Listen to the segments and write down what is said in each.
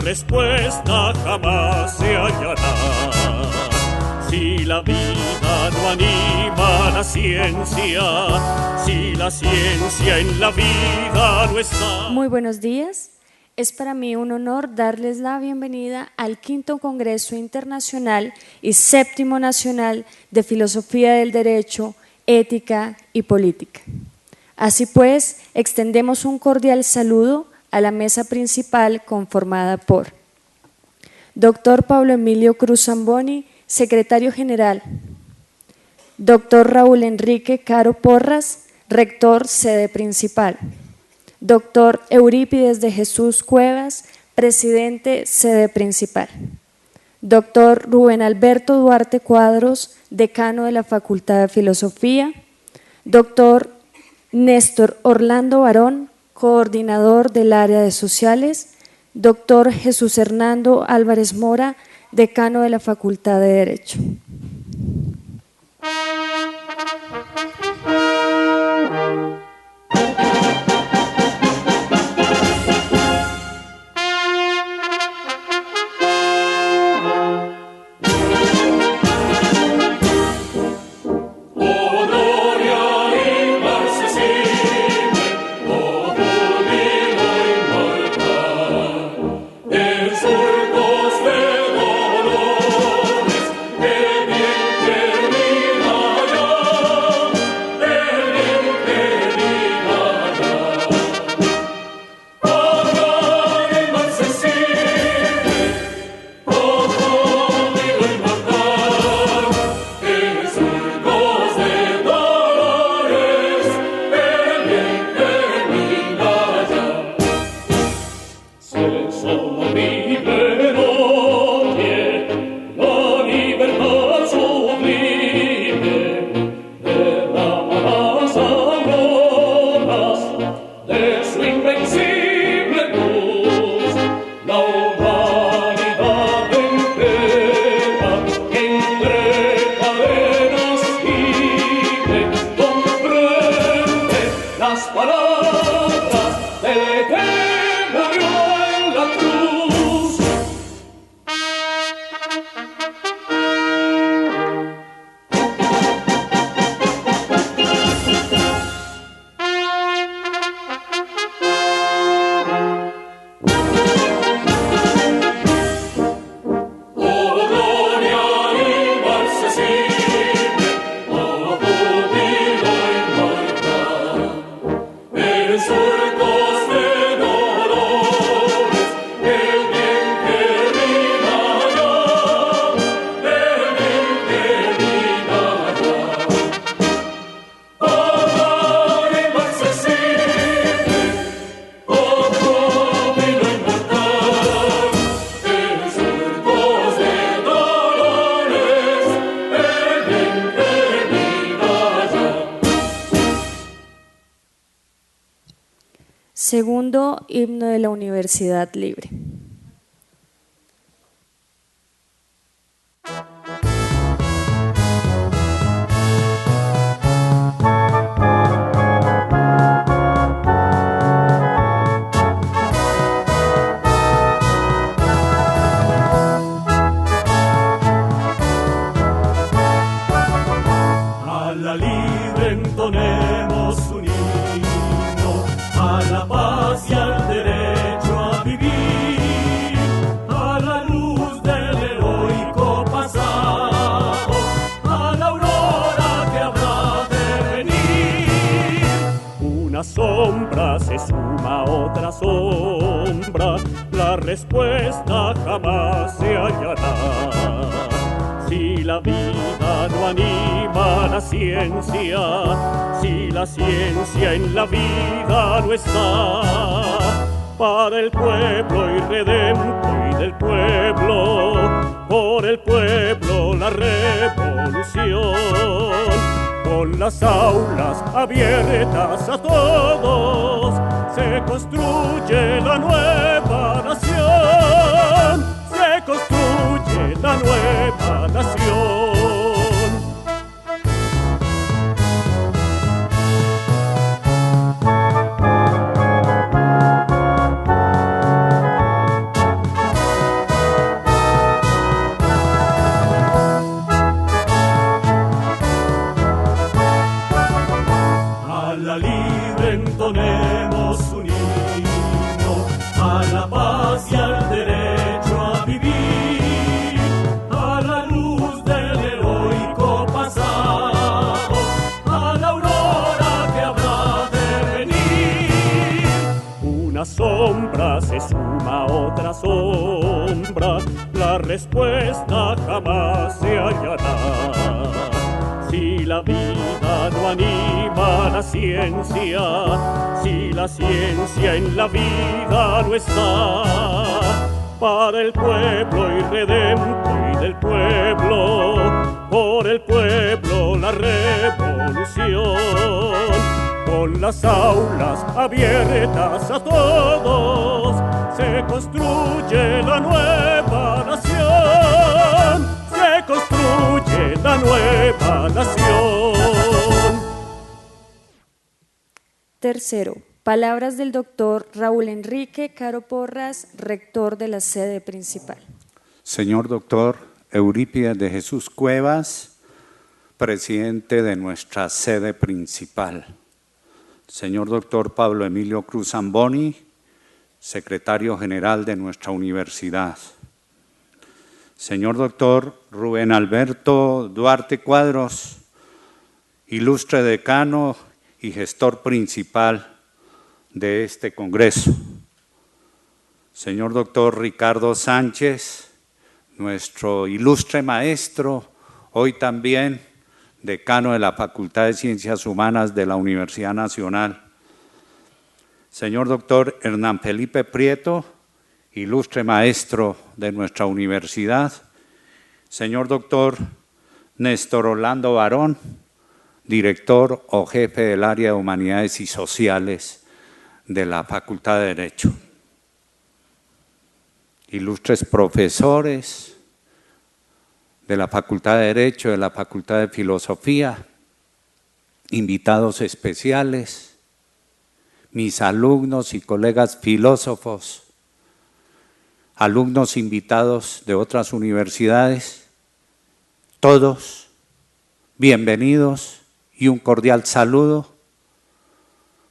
respuesta jamás se hallará. Si la vida no anima la ciencia, si la ciencia en la vida no está. Muy buenos días. Es para mí un honor darles la bienvenida al quinto Congreso Internacional y séptimo Nacional de Filosofía del Derecho, Ética y Política. Así pues, extendemos un cordial saludo a la mesa principal conformada por Dr. Pablo Emilio Cruz Zamboni, Secretario General, Dr. Raúl Enrique Caro Porras, Rector Sede Principal, Dr. Eurípides de Jesús Cuevas, Presidente Sede Principal, Dr. Rubén Alberto Duarte Cuadros, Decano de la Facultad de Filosofía, Dr. Néstor Orlando Barón, Coordinador del Área de Sociales, Dr. Jesús Hernando Álvarez Mora, Decano de la Facultad de Derecho. Segundo, himno de la Universidad Libre. A la libre entonemos un himno, a la paz y al derecho a vivir, a la luz del heroico pasado, a la aurora que habrá de venir. Una sombra se suma a otra sombra, la respuesta jamás se hallará. Si la vida no anima la ciencia, si la ciencia en la vida no está, para el pueblo irredento y del pueblo, por el pueblo la revolución, con las aulas abiertas a todos, se construye la nueva nación, se construye la nueva nación. sombra se suma otra sombra, la respuesta jamás se hallará. Si la vida no anima la ciencia, si la ciencia en la vida no está, para el pueblo irredento y del pueblo, por el pueblo la revolución, con las aulas abiertas a todos, se construye la nueva nación, se construye la nueva nación. Tercero, palabras del doctor Raúl Enrique Caro Porras, rector de la sede principal. Señor doctor Eurípides de Jesús Cuevas, presidente de nuestra sede principal. Señor doctor Pablo Emilio Cruz Zamboni, secretario general de nuestra universidad. Señor doctor Rubén Alberto Duarte Cuadros, ilustre decano y gestor principal de este congreso. Señor doctor Ricardo Sánchez, nuestro ilustre maestro, hoy también decano de la Facultad de Ciencias Humanas de la Universidad Nacional. Señor doctor Hernán Felipe Prieto, ilustre maestro de nuestra universidad. Señor doctor Néstor Orlando Barón, director o jefe del área de Humanidades y Sociales de la Facultad de Derecho. Ilustres profesores de la Facultad de Derecho, de la Facultad de Filosofía, invitados especiales, mis alumnos y colegas filósofos, alumnos invitados de otras universidades, todos bienvenidos y un cordial saludo.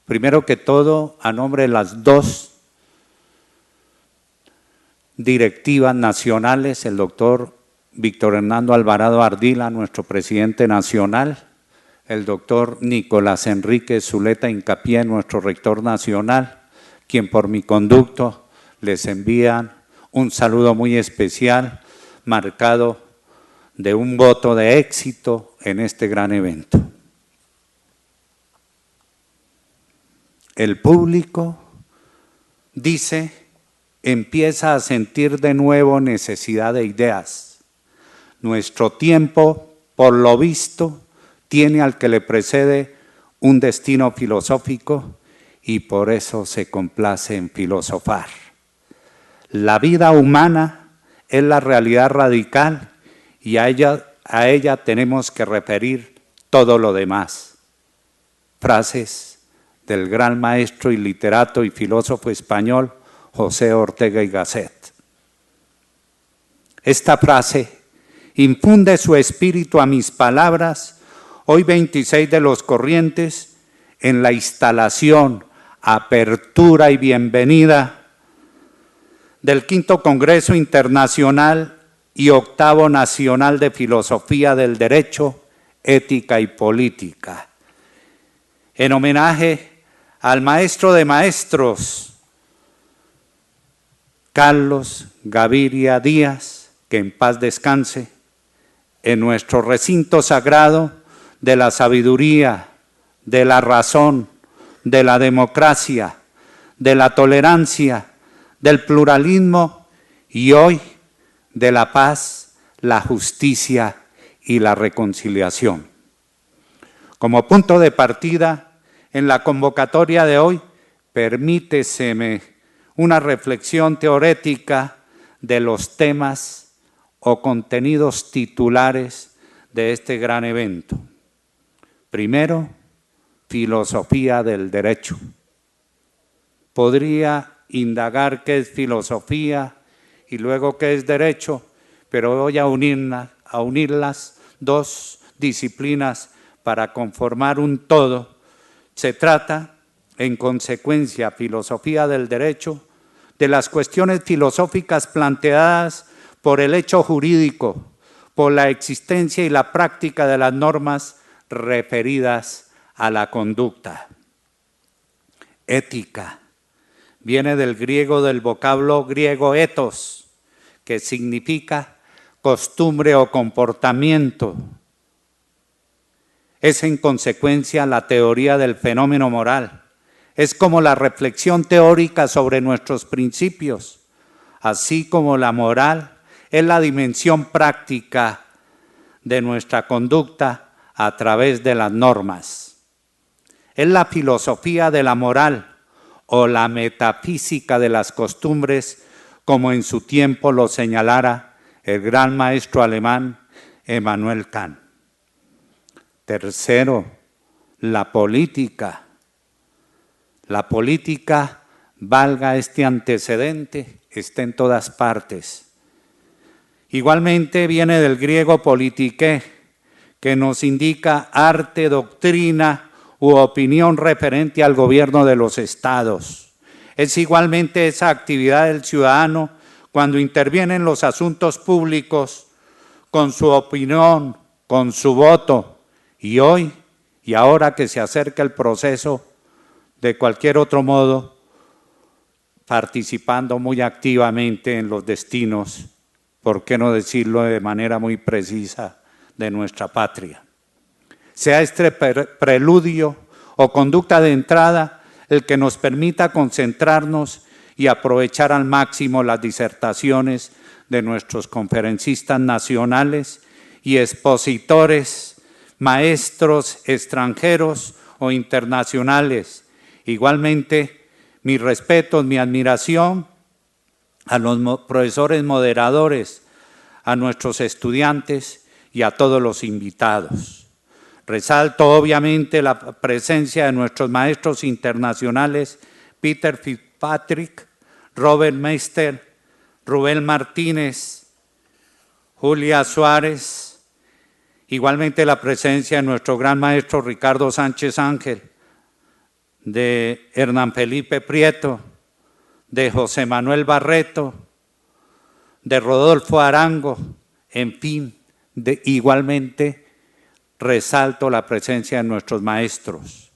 Primero que todo, a nombre de las dos directivas nacionales, el doctor Víctor Hernando Alvarado Ardila, nuestro presidente nacional, el doctor Nicolás Enrique Zuleta Hincapié, nuestro rector nacional, quien por mi conducto les envían un saludo muy especial, marcado de un voto de éxito en este gran evento. El público dice, empieza a sentir de nuevo necesidad de ideas. Nuestro tiempo, por lo visto, tiene al que le precede un destino filosófico y por eso se complace en filosofar. La vida humana es la realidad radical y a ella tenemos que referir todo lo demás. Frases del gran maestro y literato y filósofo español José Ortega y Gasset. Esta frase infunde su espíritu a mis palabras, hoy 26 de los Corrientes, en la instalación, apertura y bienvenida del V Congreso Internacional y VIII Nacional de Filosofía del Derecho, Ética y Política. En homenaje al maestro de maestros, Carlos Gaviria Díaz, que en paz descanse, en nuestro recinto sagrado de la sabiduría, de la razón, de la democracia, de la tolerancia, del pluralismo y hoy de la paz, la justicia y la reconciliación. Como punto de partida, en la convocatoria de hoy, permíteseme una reflexión teorética de los temas o contenidos titulares de este gran evento. Primero, filosofía del derecho. Podría indagar qué es filosofía y luego qué es derecho, pero voy a unir las dos disciplinas para conformar un todo. Se trata, en consecuencia, filosofía del derecho, de las cuestiones filosóficas planteadas por el hecho jurídico, por la existencia y la práctica de las normas referidas a la conducta. Ética, viene del griego, del vocablo griego ethos, que significa costumbre o comportamiento. Es en consecuencia la teoría del fenómeno moral. Es como la reflexión teórica sobre nuestros principios, así como la moral es la dimensión práctica de nuestra conducta a través de las normas. Es la filosofía de la moral o la metafísica de las costumbres, como en su tiempo lo señalara el gran maestro alemán Immanuel Kant. Tercero, la política. La política, valga este antecedente, está en todas partes. Igualmente viene del griego politiqué, que nos indica arte, doctrina u opinión referente al gobierno de los estados. Es igualmente esa actividad del ciudadano cuando interviene en los asuntos públicos con su opinión, con su voto, y hoy y ahora que se acerca el proceso, de cualquier otro modo, participando muy activamente en los destinos, por qué no decirlo de manera muy precisa, de nuestra patria. Sea este preludio o conducta de entrada el que nos permita concentrarnos y aprovechar al máximo las disertaciones de nuestros conferencistas nacionales y expositores, maestros extranjeros o internacionales. Igualmente, mi respeto, mi admiración a los profesores moderadores, a nuestros estudiantes y a todos los invitados. Resalto obviamente la presencia de nuestros maestros internacionales Peter Fitzpatrick, Robert Meister, Rubén Martínez, Julia Suárez, igualmente la presencia de nuestro gran maestro Ricardo Sánchez Ángel, de Hernán Felipe Prieto, de José Manuel Barreto, de Rodolfo Arango, en fin, igualmente resalto la presencia de nuestros maestros.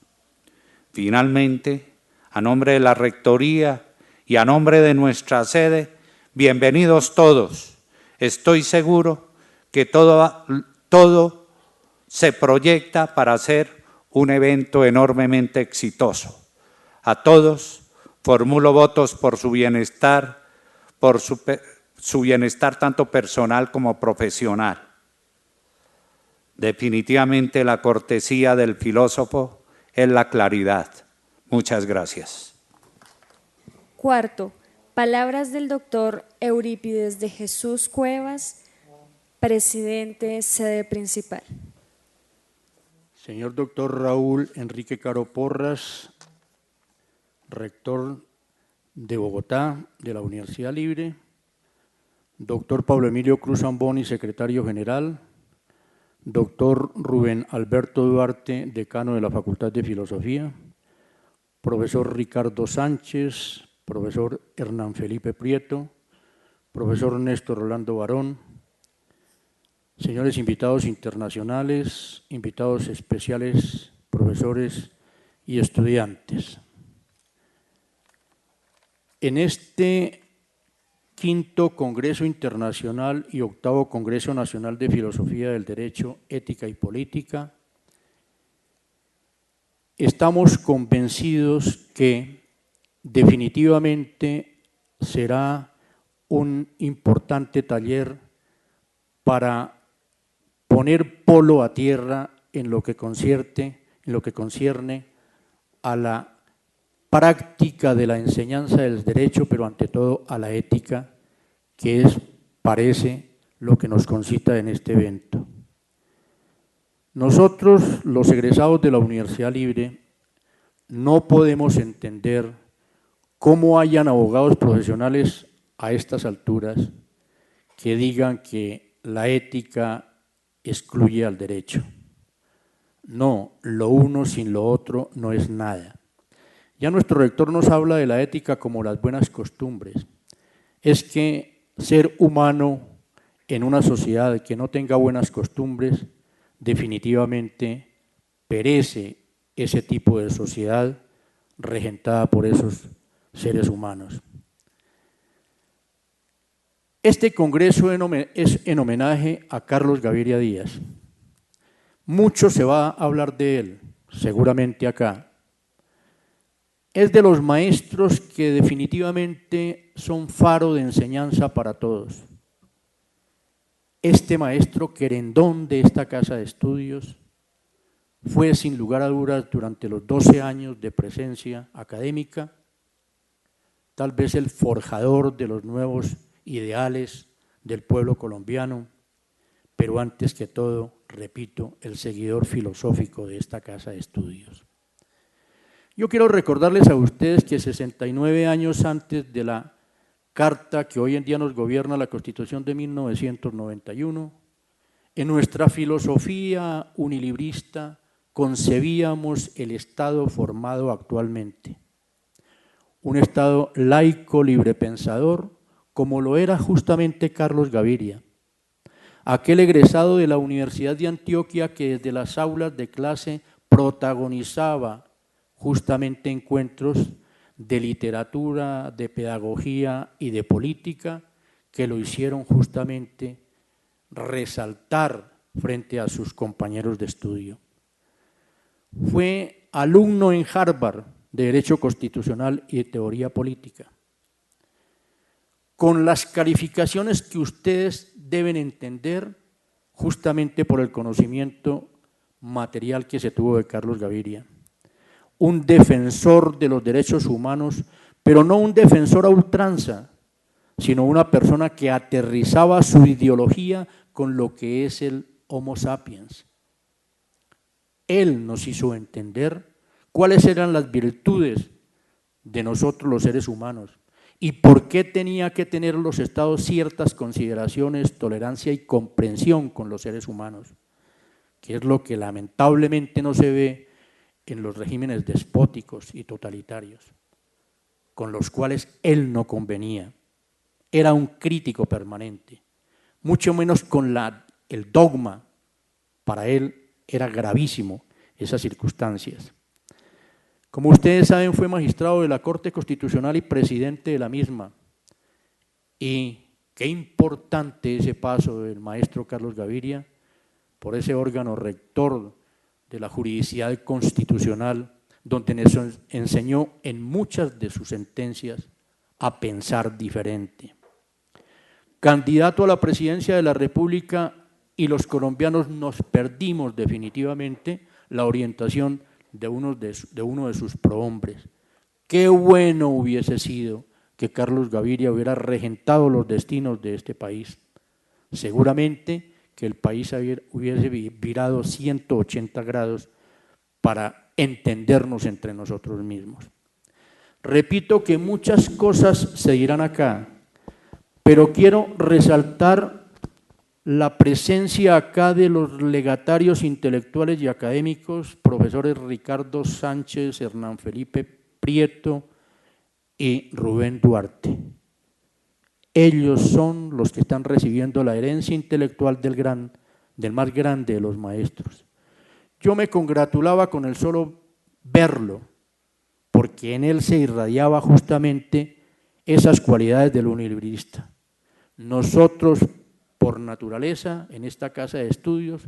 Finalmente, a nombre de la Rectoría y a nombre de nuestra sede, bienvenidos todos. Estoy seguro que todo se proyecta para ser un evento enormemente exitoso. A todos formulo votos por su bienestar, por su bienestar tanto personal como profesional. Definitivamente la cortesía del filósofo es la claridad. Muchas gracias. Cuarto, palabras del doctor Eurípides de Jesús Cuevas, presidente, sede principal. Señor doctor Raúl Enrique Caro Porras, rector de Bogotá, de la Universidad Libre, doctor Pablo Emilio Cruz Zamboni, secretario general, doctor Rubén Alberto Duarte, decano de la Facultad de Filosofía, profesor Ricardo Sánchez, profesor Hernán Felipe Prieto, profesor Néstor Rolando Barón, señores invitados internacionales, invitados especiales, profesores y estudiantes. En este quinto Congreso Internacional y octavo Congreso Nacional de Filosofía del Derecho, Ética y Política, estamos convencidos que definitivamente será un importante taller para poner polo a tierra en lo que concierne a la práctica de la enseñanza del derecho, pero ante todo a la ética, que parece lo que nos concita en este evento. Nosotros, los egresados de la Universidad Libre, no podemos entender cómo hayan abogados profesionales a estas alturas que digan que la ética excluye al derecho. No, lo uno sin lo otro no es nada. Ya nuestro rector nos habla de la ética como las buenas costumbres. Es que ser humano en una sociedad que no tenga buenas costumbres, definitivamente perece ese tipo de sociedad regentada por esos seres humanos. Este congreso es en homenaje a Carlos Gaviria Díaz. Mucho se va a hablar de él, seguramente acá. Es de los maestros que definitivamente son faro de enseñanza para todos. Este maestro querendón de esta casa de estudios fue sin lugar a dudas durante los 12 años de presencia académica, tal vez el forjador de los nuevos ideales del pueblo colombiano, pero antes que todo, repito, el seguidor filosófico de esta casa de estudios. Yo quiero recordarles a ustedes que 69 años antes de la carta que hoy en día nos gobierna, la Constitución de 1991, en nuestra filosofía unilibrista concebíamos el Estado formado actualmente. Un Estado laico, librepensador, como lo era justamente Carlos Gaviria, aquel egresado de la Universidad de Antioquia que desde las aulas de clase protagonizaba justamente encuentros de literatura, de pedagogía y de política que lo hicieron justamente resaltar frente a sus compañeros de estudio. Fue alumno en Harvard de Derecho Constitucional y de Teoría Política. Con las calificaciones que ustedes deben entender justamente por el conocimiento material que se tuvo de Carlos Gaviria. Un defensor de los derechos humanos, pero no un defensor a ultranza, sino una persona que aterrizaba su ideología con lo que es el Homo sapiens. Él nos hizo entender cuáles eran las virtudes de nosotros los seres humanos y por qué tenía que tener los estados ciertas consideraciones, tolerancia y comprensión con los seres humanos, que es lo que lamentablemente no se ve en los regímenes despóticos y totalitarios, con los cuales él no convenía. Era un crítico permanente, mucho menos con el dogma. Para él era gravísimo esas circunstancias. Como ustedes saben, fue magistrado de la Corte Constitucional y presidente de la misma. Y qué importante ese paso del maestro Carlos Gaviria por ese órgano rector de la juridicidad constitucional, donde nos enseñó en muchas de sus sentencias a pensar diferente. Candidato a la presidencia de la República, y los colombianos nos perdimos definitivamente la orientación de uno de sus prohombres. Qué bueno hubiese sido que Carlos Gaviria hubiera regentado los destinos de este país. Seguramente que el país hubiese virado 180 grados para entendernos entre nosotros mismos. Repito que muchas cosas se dirán acá, pero quiero resaltar la presencia acá de los legatarios intelectuales y académicos, profesores Ricardo Sánchez, Hernán Felipe Prieto y Rubén Duarte. Ellos son los que están recibiendo la herencia intelectual del más grande de los maestros. Yo me congratulaba con el solo verlo, porque en él se irradiaba justamente esas cualidades del unilibrista. Nosotros, por naturaleza, en esta casa de estudios,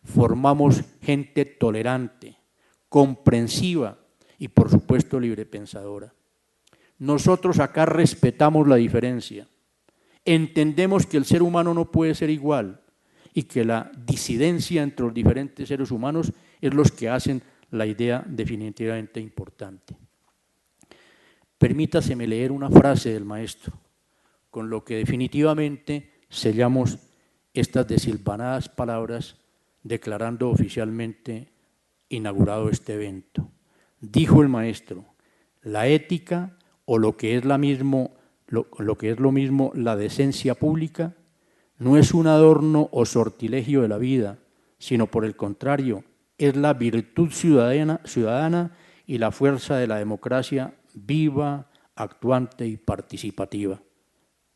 formamos gente tolerante, comprensiva y, por supuesto, librepensadora. Nosotros acá respetamos la diferencia, entendemos que el ser humano no puede ser igual y que la disidencia entre los diferentes seres humanos es los que hacen la idea definitivamente importante. Permítaseme leer una frase del maestro, con lo que definitivamente sellamos estas desilvanadas palabras declarando oficialmente inaugurado este evento. Dijo el maestro: la ética, o lo que es lo mismo, la decencia pública, no es un adorno o sortilegio de la vida, sino por el contrario, es la virtud ciudadana y la fuerza de la democracia viva, actuante y participativa.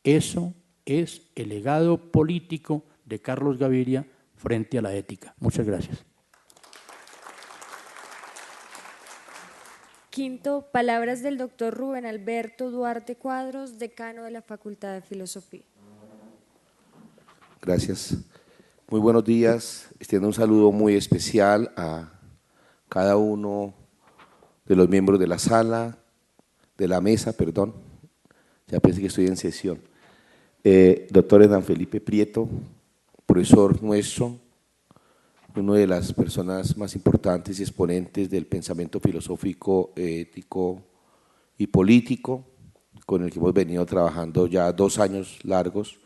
Eso es el legado político de Carlos Gaviria frente a la ética. Muchas gracias. Quinto, palabras del doctor Rubén Alberto Duarte Cuadros, decano de la Facultad de Filosofía. Gracias. Muy buenos días. Extiendo un saludo muy especial a cada uno de los miembros de la sala, de la mesa, perdón. Ya pensé que estoy en sesión. Doctor Hernán Felipe Prieto, profesor nuestro, una de las personas más importantes y exponentes del pensamiento filosófico, ético y político, con el que hemos venido trabajando ya 2 años largos,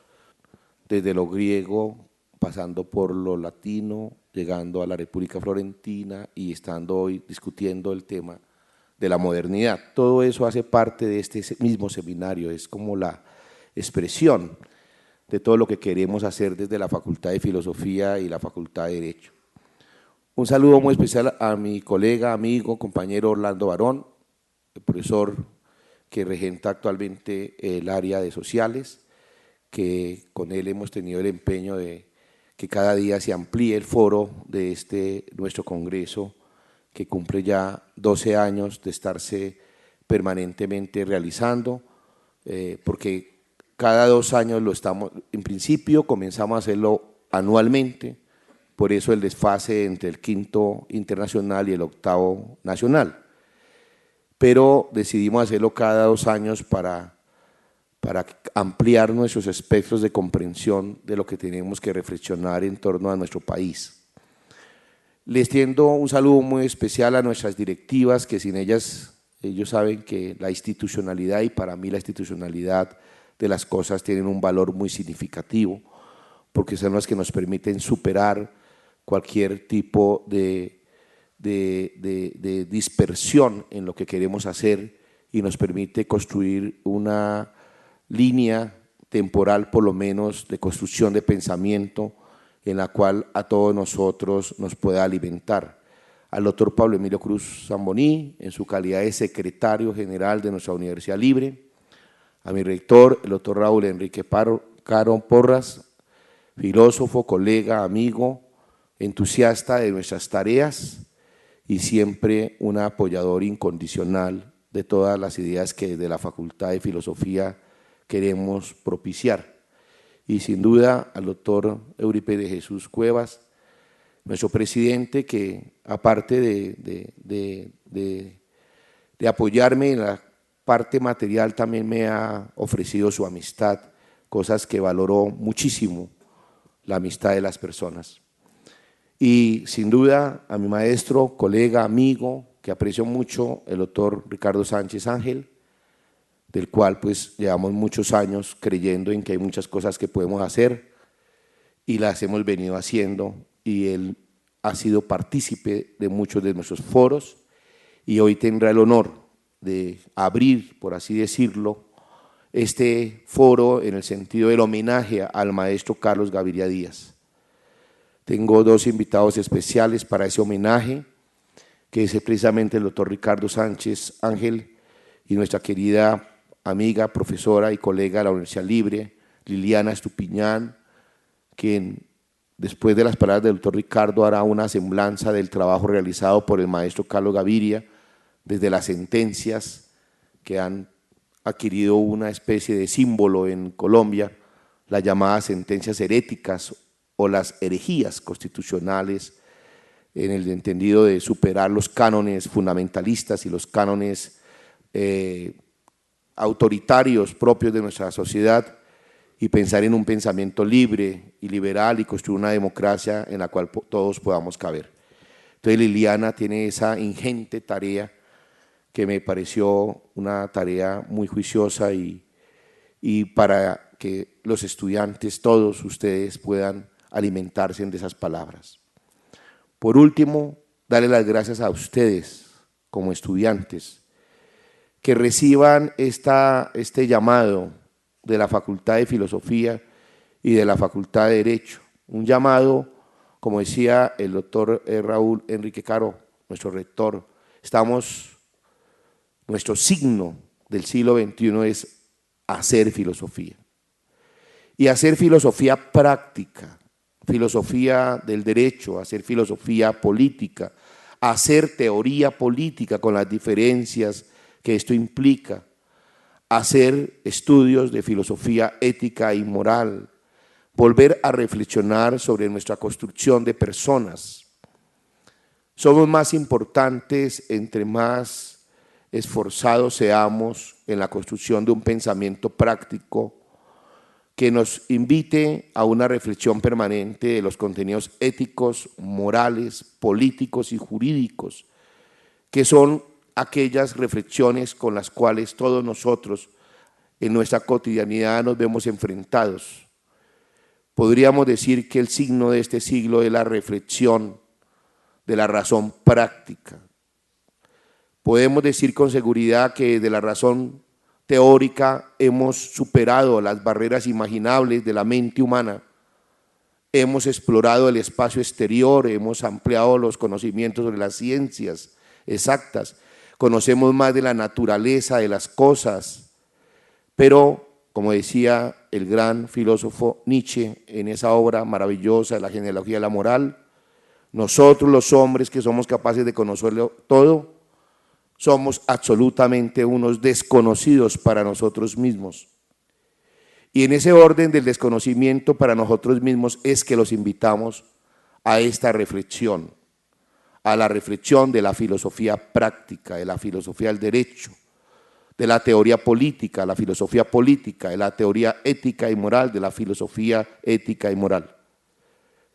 desde lo griego, pasando por lo latino, llegando a la República Florentina y estando hoy discutiendo el tema de la modernidad. Todo eso hace parte de este mismo seminario, es como la expresión de todo lo que queremos hacer desde la Facultad de Filosofía y la Facultad de Derecho. Un saludo muy especial a mi colega, amigo, compañero Orlando Barón, el profesor que regenta actualmente el área de sociales, que con él hemos tenido el empeño de que cada día se amplíe el foro de nuestro congreso, que cumple ya 12 años de estarse permanentemente realizando, porque cada 2 años lo estamos, en principio comenzamos a hacerlo anualmente, por eso el desfase entre el 5º internacional y el 8º nacional. Pero decidimos hacerlo cada 2 años para ampliar nuestros espectros de comprensión de lo que tenemos que reflexionar en torno a nuestro país. Les tiendo un saludo muy especial a nuestras directivas, que sin ellas, ellos saben que la institucionalidad, y para mí la institucionalidad de las cosas tienen un valor muy significativo, porque son las que nos permiten superar cualquier tipo de dispersión en lo que queremos hacer y nos permite construir una línea temporal, por lo menos, de construcción de pensamiento en la cual a todos nosotros nos pueda alimentar. Al doctor Pablo Emilio Cruz Zamboní, en su calidad de secretario general de nuestra Universidad Libre, a mi rector, el doctor Raúl Enrique Caro Porras, filósofo, colega, amigo, entusiasta de nuestras tareas y siempre un apoyador incondicional de todas las ideas que desde la Facultad de Filosofía queremos propiciar. Y sin duda al doctor Euripe de Jesús Cuevas, nuestro presidente, que aparte de apoyarme en la parte material, también me ha ofrecido su amistad, cosas que valoró muchísimo, la amistad de las personas. Y sin duda a mi maestro, colega, amigo, que aprecio mucho, el doctor Ricardo Sánchez Ángel, del cual pues llevamos muchos años creyendo en que hay muchas cosas que podemos hacer y las hemos venido haciendo, y él ha sido partícipe de muchos de nuestros foros y hoy tendrá el honor de abrir, por así decirlo, este foro en el sentido del homenaje al maestro Carlos Gaviria Díaz. Tengo 2 invitados especiales para ese homenaje, que es precisamente el doctor Ricardo Sánchez Ángel y nuestra querida amiga, profesora y colega de la Universidad Libre, Liliana Estupiñán, quien después de las palabras del doctor Ricardo hará una semblanza del trabajo realizado por el maestro Carlos Gaviria, desde las sentencias que han adquirido una especie de símbolo en Colombia, las llamadas sentencias heréticas o las herejías constitucionales, en el entendido de superar los cánones fundamentalistas y los cánones autoritarios propios de nuestra sociedad y pensar en un pensamiento libre y liberal y construir una democracia en la cual todos podamos caber. Entonces Liliana tiene esa ingente tarea que me pareció una tarea muy juiciosa y para que los estudiantes, todos ustedes, puedan alimentarse de esas palabras. Por último, darle las gracias a ustedes como estudiantes que reciban este llamado de la Facultad de Filosofía y de la Facultad de Derecho, un llamado, como decía el doctor Raúl Enrique Caro, nuestro rector, nuestro signo del siglo XXI es hacer filosofía, y hacer filosofía práctica, filosofía del derecho, hacer filosofía política, hacer teoría política con las diferencias que esto implica, hacer estudios de filosofía ética y moral, volver a reflexionar sobre nuestra construcción de personas. Somos más importantes entre más esforzados seamos en la construcción de un pensamiento práctico que nos invite a una reflexión permanente de los contenidos éticos, morales, políticos y jurídicos, que son aquellas reflexiones con las cuales todos nosotros en nuestra cotidianidad nos vemos enfrentados. Podríamos decir que el signo de este siglo es la reflexión de la razón práctica. Podemos decir con seguridad que de la razón teórica hemos superado las barreras imaginables de la mente humana, hemos explorado el espacio exterior, hemos ampliado los conocimientos sobre las ciencias exactas, conocemos más de la naturaleza de las cosas, pero como decía el gran filósofo Nietzsche en esa obra maravillosa de la genealogía de la moral, nosotros los hombres que somos capaces de conocerlo todo, somos absolutamente unos desconocidos para nosotros mismos. Y en ese orden del desconocimiento para nosotros mismos es que los invitamos a esta reflexión, a la reflexión de la filosofía práctica, de la filosofía del derecho, de la teoría política, la filosofía política, de la teoría ética y moral, de la filosofía ética y moral.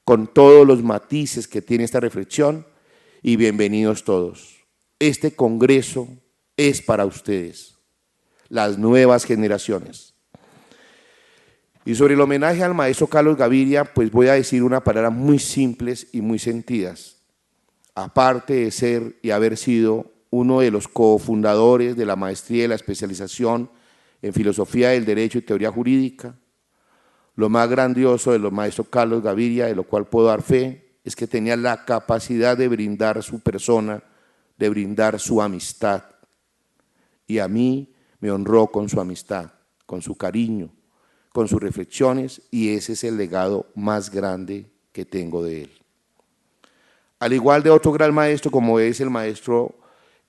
Con todos los matices que tiene esta reflexión, y bienvenidos todos. Este congreso es para ustedes, las nuevas generaciones. Y sobre el homenaje al maestro Carlos Gaviria, pues voy a decir unas palabras muy simples y muy sentidas. Aparte de ser y haber sido uno de los cofundadores de la maestría y la especialización en filosofía del derecho y teoría jurídica, lo más grandioso de los maestros Carlos Gaviria, de lo cual puedo dar fe, es que tenía la capacidad de brindar su persona, de brindar su amistad. Y a mí me honró con su amistad, con su cariño, con sus reflexiones, y ese es el legado más grande que tengo de él. Al igual de otro gran maestro como es el maestro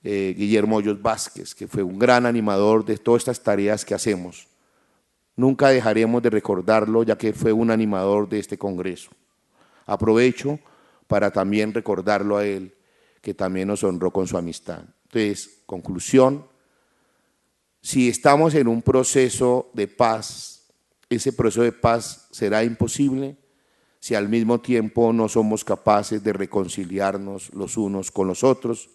Guillermo Hoyos Vázquez, que fue un gran animador de todas estas tareas que hacemos. Nunca dejaremos de recordarlo, ya que fue un animador de este congreso. Aprovecho para también recordarlo a él, que también nos honró con su amistad. Entonces, conclusión, si estamos en un proceso de paz, ese proceso de paz será imposible si al mismo tiempo no somos capaces de reconciliarnos los unos con los otros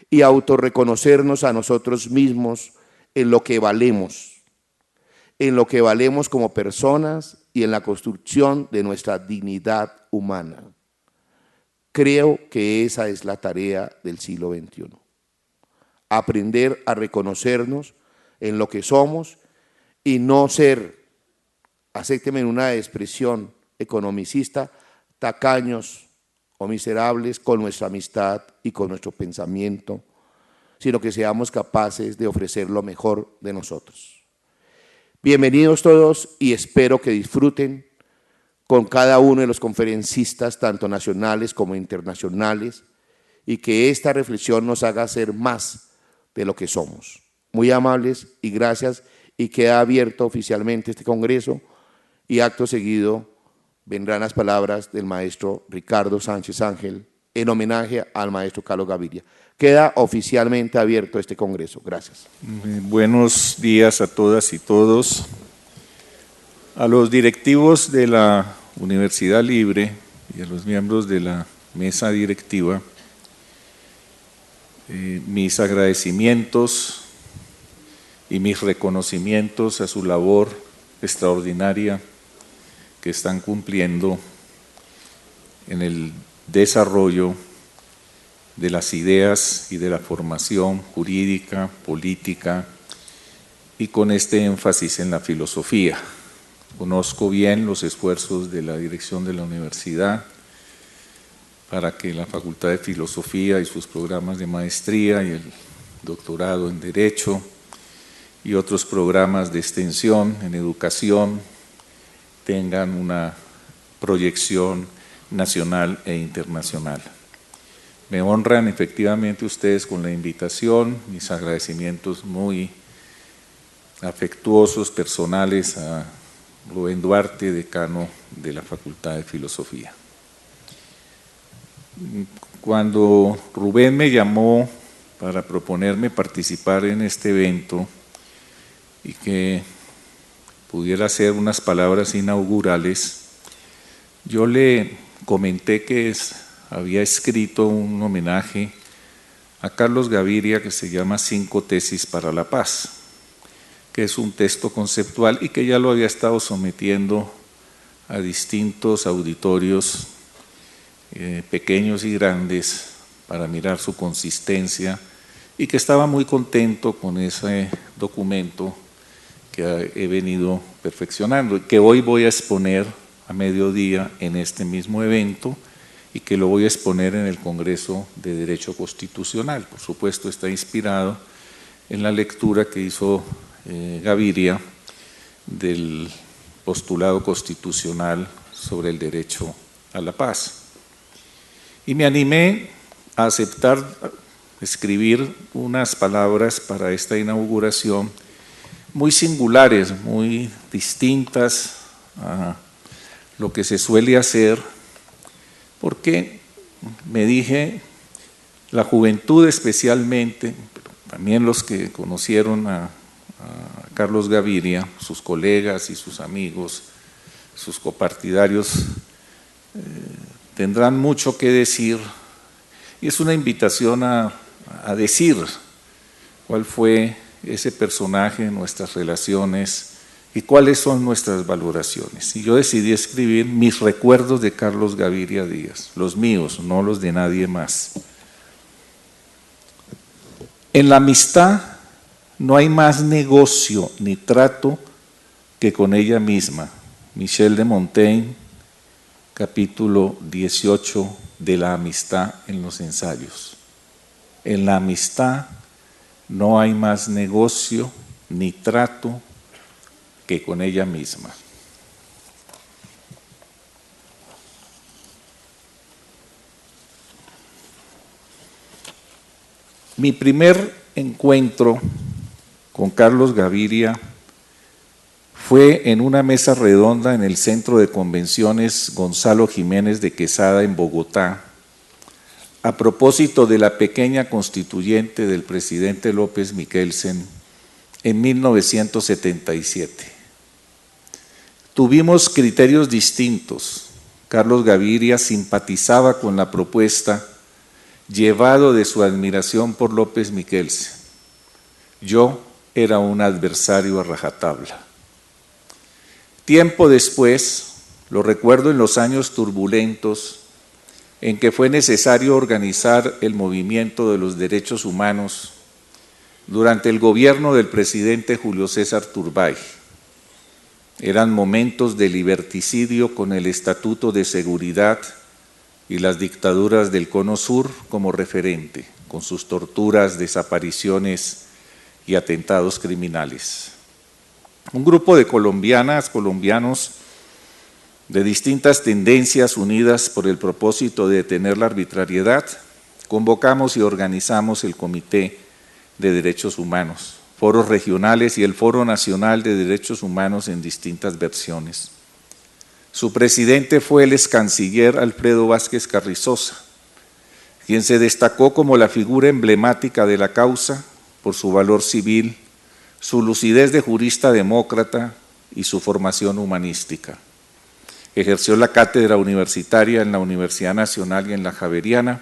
y autorreconocernos a nosotros mismos en lo que valemos como personas y en la construcción de nuestra dignidad humana. Creo que esa es la tarea del siglo XXI. Aprender a reconocernos en lo que somos y no ser, acépteme una expresión economicista, tacaños o miserables con nuestra amistad y con nuestro pensamiento, sino que seamos capaces de ofrecer lo mejor de nosotros. Bienvenidos todos y espero que disfruten con cada uno de los conferencistas, tanto nacionales como internacionales, y que esta reflexión nos haga ser más de lo que somos. Muy amables y gracias, y queda abierto oficialmente este congreso, y acto seguido vendrán las palabras del maestro Ricardo Sánchez Ángel en homenaje al maestro Carlos Gaviria. Queda oficialmente abierto este congreso. Gracias. Buenos días a todas y todos. A los directivos de la Universidad Libre y a los miembros de la mesa directiva, mis agradecimientos y mis reconocimientos a su labor extraordinaria que están cumpliendo en el desarrollo de las ideas y de la formación jurídica, política, y con este énfasis en la filosofía. Conozco bien los esfuerzos de la dirección de la universidad para que la Facultad de Filosofía y sus programas de maestría y el doctorado en Derecho y otros programas de extensión en educación tengan una proyección nacional e internacional. Me honran efectivamente ustedes con la invitación, mis agradecimientos muy afectuosos, personales a Rubén Duarte, decano de la Facultad de Filosofía. Cuando Rubén me llamó para proponerme participar en este evento y que pudiera hacer unas palabras inaugurales, yo le comenté que había escrito un homenaje a Carlos Gaviria que se llama 5 tesis para la paz, que es un texto conceptual y que ya lo había estado sometiendo a distintos auditorios pequeños y grandes para mirar su consistencia, y que estaba muy contento con ese documento que he venido perfeccionando y que hoy voy a exponer a mediodía en este mismo evento y que lo voy a exponer en el Congreso de Derecho Constitucional. Por supuesto, está inspirado en la lectura que hizo Gaviria del postulado constitucional sobre el derecho a la paz. Y me animé a aceptar escribir unas palabras para esta inauguración muy singulares, muy distintas a lo que se suele hacer, porque me dije, la juventud especialmente, pero también los que conocieron a Carlos Gaviria, sus colegas y sus amigos, sus copartidarios, tendrán mucho que decir, y es una invitación a decir cuál fue ese personaje en nuestras relaciones y cuáles son nuestras valoraciones. Y yo decidí escribir mis recuerdos de Carlos Gaviria Díaz, los míos, no los de nadie más. En la amistad no hay más negocio ni trato que con ella misma. Michel de Montaigne, capítulo 18 de la amistad en los ensayos. En la amistad no hay más negocio ni trato que con ella misma. Mi primer encuentro con Carlos Gaviria fue en una mesa redonda en el Centro de Convenciones Gonzalo Jiménez de Quesada en Bogotá, a propósito de la pequeña constituyente del presidente López Michelsen en 1977. Tuvimos criterios distintos. Carlos Gaviria simpatizaba con la propuesta, llevado de su admiración por López Michelsen. Yo era un adversario a rajatabla. Tiempo después, lo recuerdo en los años turbulentos en que fue necesario organizar el movimiento de los derechos humanos durante el gobierno del presidente Julio César Turbay. Eran momentos de liberticidio con el Estatuto de Seguridad y las dictaduras del Cono Sur como referente, con sus torturas, desapariciones y atentados criminales. Un grupo de colombianos de distintas tendencias unidas por el propósito de detener la arbitrariedad, convocamos y organizamos el Comité de Derechos Humanos, foros regionales y el Foro Nacional de Derechos Humanos en distintas versiones. Su presidente fue el excanciller Alfredo Vázquez Carrizosa, quien se destacó como la figura emblemática de la causa por su valor civil, su lucidez de jurista demócrata y su formación humanística. Ejerció la cátedra universitaria en la Universidad Nacional y en la Javeriana.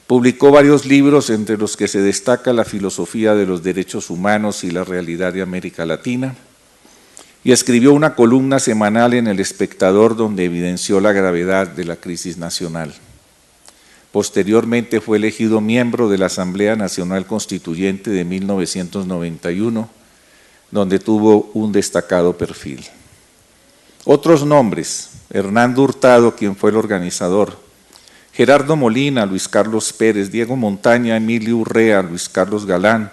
Publicó varios libros, entre los que se destaca La filosofía de los derechos humanos y la realidad de América Latina, y escribió una columna semanal en El Espectador donde evidenció la gravedad de la crisis nacional. Posteriormente fue elegido miembro de la Asamblea Nacional Constituyente de 1991, donde tuvo un destacado perfil. Otros nombres: Hernando Hurtado, quien fue el organizador, Gerardo Molina, Luis Carlos Pérez, Diego Montaña, Emilio Urrea, Luis Carlos Galán,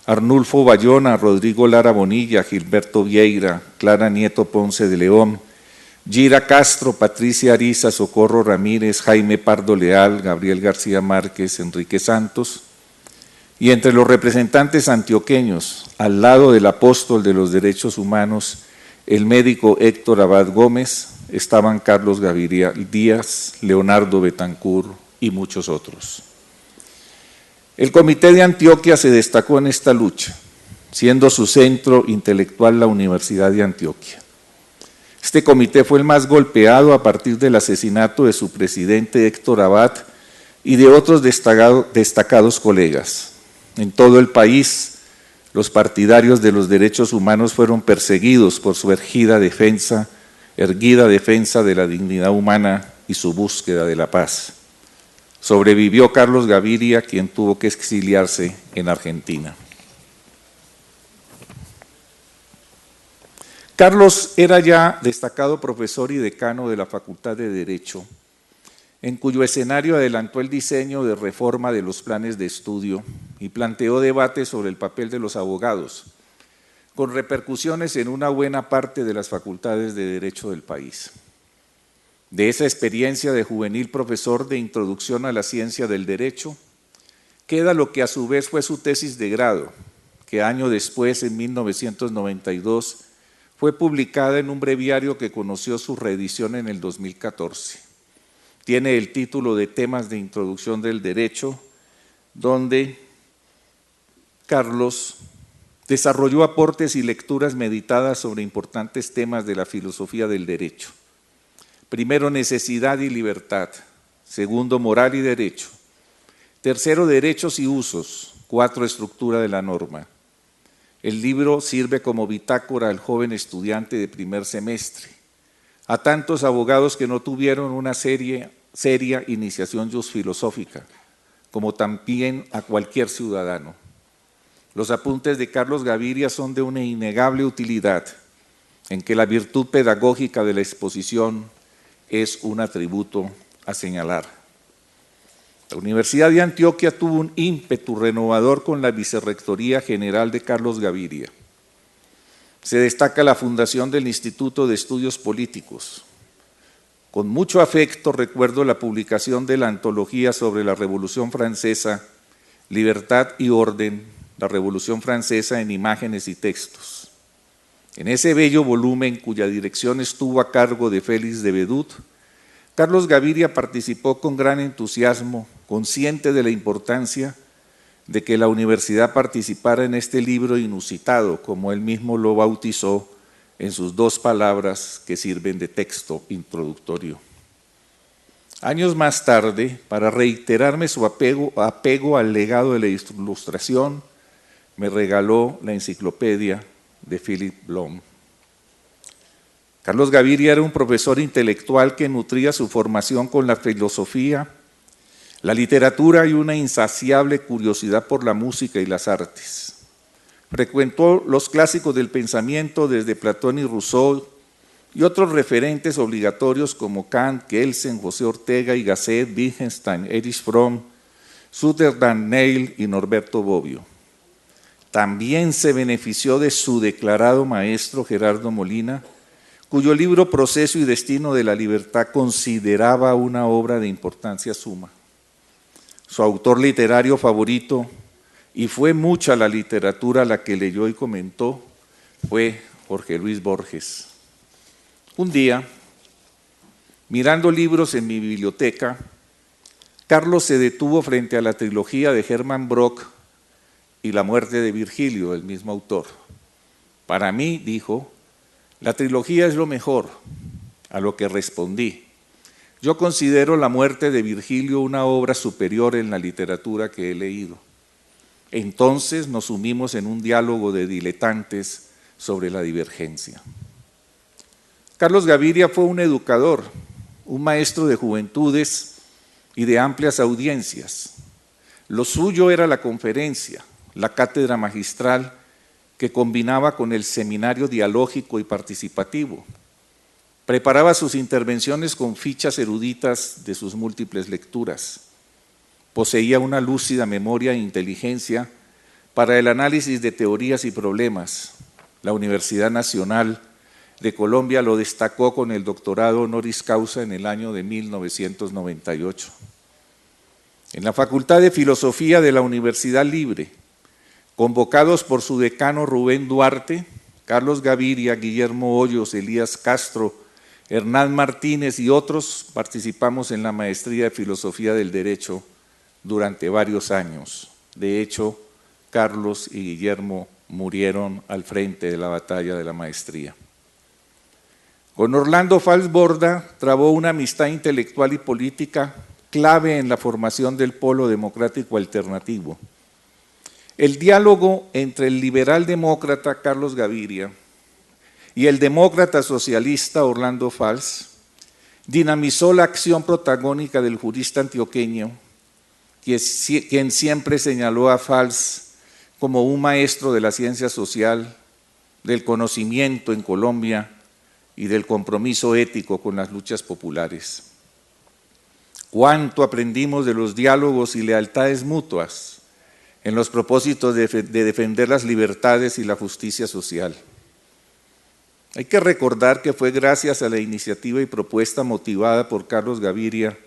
Arnulfo Bayona, Rodrigo Lara Bonilla, Gilberto Vieira, Clara Nieto Ponce de León, Gira Castro, Patricia Ariza, Socorro Ramírez, Jaime Pardo Leal, Gabriel García Márquez, Enrique Santos. Y entre los representantes antioqueños, al lado del apóstol de los derechos humanos, el médico Héctor Abad Gómez, estaban Carlos Gaviria Díaz, Leonardo Betancur y muchos otros. El Comité de Antioquia se destacó en esta lucha, siendo su centro intelectual la Universidad de Antioquia. Este comité fue el más golpeado a partir del asesinato de su presidente Héctor Abad y de otros destacados colegas. En todo el país, los partidarios de los derechos humanos fueron perseguidos por su erguida defensa de la dignidad humana y su búsqueda de la paz. Sobrevivió Carlos Gaviria, quien tuvo que exiliarse en Argentina. Carlos era ya destacado profesor y decano de la Facultad de Derecho, en cuyo escenario adelantó el diseño de reforma de los planes de estudio y planteó debates sobre el papel de los abogados, con repercusiones en una buena parte de las facultades de Derecho del país. De esa experiencia de juvenil profesor de Introducción a la Ciencia del Derecho, queda lo que a su vez fue su tesis de grado, que año después, en 1992, fue publicada en un breviario que conoció su reedición en el 2014. Tiene el título de Temas de Introducción del Derecho, donde Carlos desarrolló aportes y lecturas meditadas sobre importantes temas de la filosofía del derecho. Primero, necesidad y libertad. Segundo, moral y derecho. Tercero, derechos y usos. 4, estructura de la norma. El libro sirve como bitácora al joven estudiante de primer semestre, a tantos abogados que no tuvieron una seria iniciación filosófica, como también a cualquier ciudadano. Los apuntes de Carlos Gaviria son de una innegable utilidad, en que la virtud pedagógica de la exposición es un atributo a señalar. La Universidad de Antioquia tuvo un ímpetu renovador con la Vicerrectoría General de Carlos Gaviria. Se destaca la fundación del Instituto de Estudios Políticos. Con mucho afecto recuerdo la publicación de la antología sobre la Revolución Francesa, Libertad y Orden, la Revolución Francesa en imágenes y textos. En ese bello volumen, cuya dirección estuvo a cargo de Félix de Vedut, Carlos Gaviria participó con gran entusiasmo, consciente de la importancia de que la universidad participara en este libro inusitado, como él mismo lo bautizó en sus 2 palabras que sirven de texto introductorio. Años más tarde, para reiterarme su apego al legado de la Ilustración, me regaló la enciclopedia de Philip Blom. Carlos Gaviria era un profesor intelectual que nutría su formación con la filosofía, la literatura y una insaciable curiosidad por la música y las artes. Frecuentó los clásicos del pensamiento desde Platón y Rousseau y otros referentes obligatorios como Kant, Kelsen, José Ortega y Gasset, Wittgenstein, Erich Fromm, Sutherland, Neil y Norberto Bobbio. También se benefició de su declarado maestro Gerardo Molina, cuyo libro Proceso y Destino de la Libertad consideraba una obra de importancia suma. Su autor literario favorito, y fue mucha la literatura a la que leyó y comentó, fue Jorge Luis Borges. Un día, mirando libros en mi biblioteca, Carlos se detuvo frente a la trilogía de Hermann Brock y La muerte de Virgilio, del mismo autor. Para mí, dijo, la trilogía es lo mejor, a lo que respondí. Yo considero La muerte de Virgilio una obra superior en la literatura que he leído. Entonces nos sumimos en un diálogo de diletantes sobre la divergencia. Carlos Gaviria fue un educador, un maestro de juventudes y de amplias audiencias. Lo suyo era la conferencia, la cátedra magistral que combinaba con el seminario dialógico y participativo. Preparaba sus intervenciones con fichas eruditas de sus múltiples lecturas. Poseía una lúcida memoria e inteligencia para el análisis de teorías y problemas. La Universidad Nacional de Colombia lo destacó con el doctorado honoris causa en el año de 1998. En la Facultad de Filosofía de la Universidad Libre, convocados por su decano Rubén Duarte, Carlos Gaviria, Guillermo Hoyos, Elías Castro, Hernán Martínez y otros, participamos en la maestría de Filosofía del Derecho durante varios años. De hecho, Carlos y Guillermo murieron al frente de la batalla de la maestría. Con Orlando Fals Borda trabó una amistad intelectual y política clave en la formación del polo democrático alternativo. El diálogo entre el liberal demócrata Carlos Gaviria y el demócrata socialista Orlando Fals dinamizó la acción protagónica del jurista antioqueño, quien siempre señaló a Fals como un maestro de la ciencia social, del conocimiento en Colombia y del compromiso ético con las luchas populares. Cuánto aprendimos de los diálogos y lealtades mutuas en los propósitos de defender las libertades y la justicia social. Hay que recordar que fue gracias a la iniciativa y propuesta motivada por Carlos Gaviria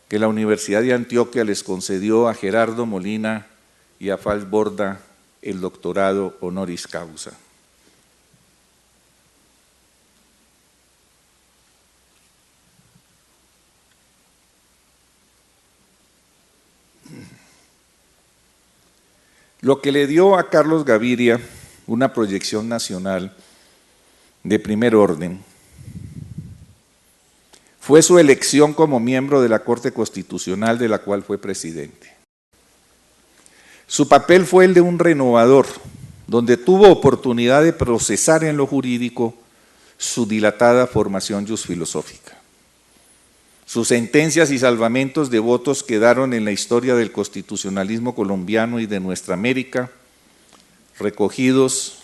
que la Universidad de Antioquia les concedió a Gerardo Molina y a Fals Borda el doctorado honoris causa. Lo que le dio a Carlos Gaviria una proyección nacional de primer orden fue su elección como miembro de la Corte Constitucional, de la cual fue presidente. Su papel fue el de un renovador, donde tuvo oportunidad de procesar en lo jurídico su dilatada formación jusfilosófica. Sus sentencias y salvamentos de votos quedaron en la historia del constitucionalismo colombiano y de nuestra América, recogidas